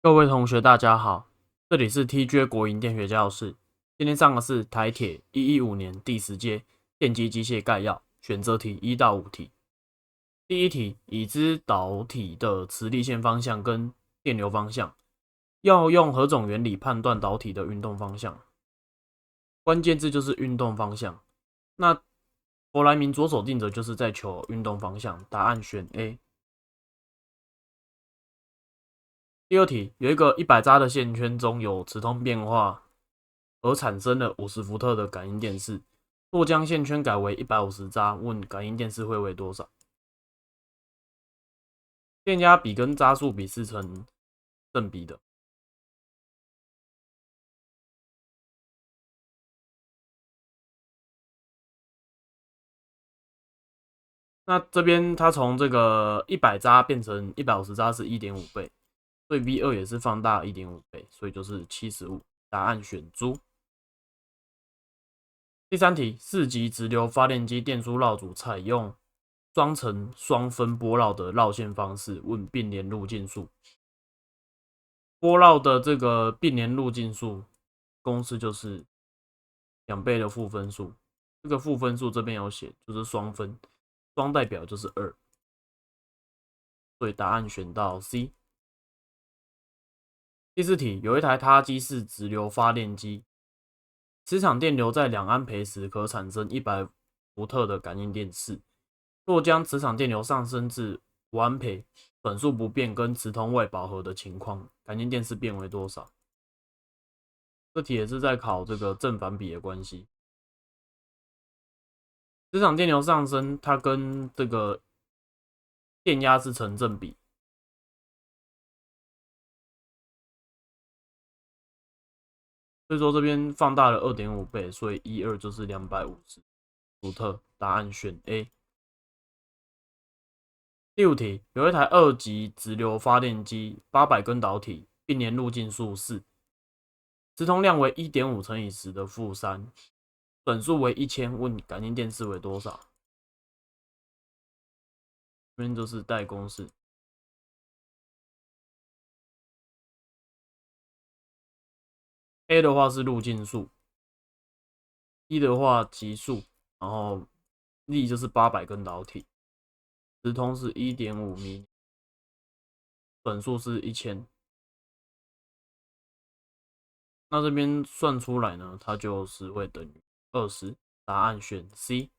各位同学，大家好，这里是 TJ 国营电学教室。今天上的是台铁115年第10届电机机械概要选择题1到5题。第一题，已知导体的磁力线方向跟电流方向，要用何种原理判断导体的运动方向？关键字就是运动方向。那弗莱明左手定则就是在求运动方向，答案选 A。第二题，有一个100扎的线圈中有磁通变化而产生了50伏特的感应电势，若将线圈改为150扎，问感应电势会为多少？电压比跟扎数比是成正比的。那这边它从这个100扎变成150扎是 1.5 倍，所以 V2 也是放大 1.5 倍，所以就是75。答案选猪。第三题，4级直流发电机电输绕组采用双层双分波绕的绕线方式，问并联路径数。波绕的这个并联路径数公式就是2倍的负分数，这个负分数这边有写，就是双分，双代表就是2，所以答案选到 C。第四题，有一台他基式直流发电机，磁场电流在2安培时可产生100伏特的感应电势，若将磁场电流上升至5安培，转速不变跟磁通未饱和的情况，感应电势变为多少？这题也是在考这个正反比的关系。磁场电流上升，它跟这个电压是成正比，所以说这边放大了 2.5 倍，所以1、2就是250伏特，答案选 A。第五题，有一台2级直流发电机，800根导体，并联路径数4，磁通量为 1.5 乘以10的负3，转速为1000，问感应电势为多少？这边就是代公式。A 的话是路径数，E 的话极速，然后 Z 就是800根导体，磁通是 1.5 米，转速是1000。那这边算出来呢，它就是会等于20，答案选 C。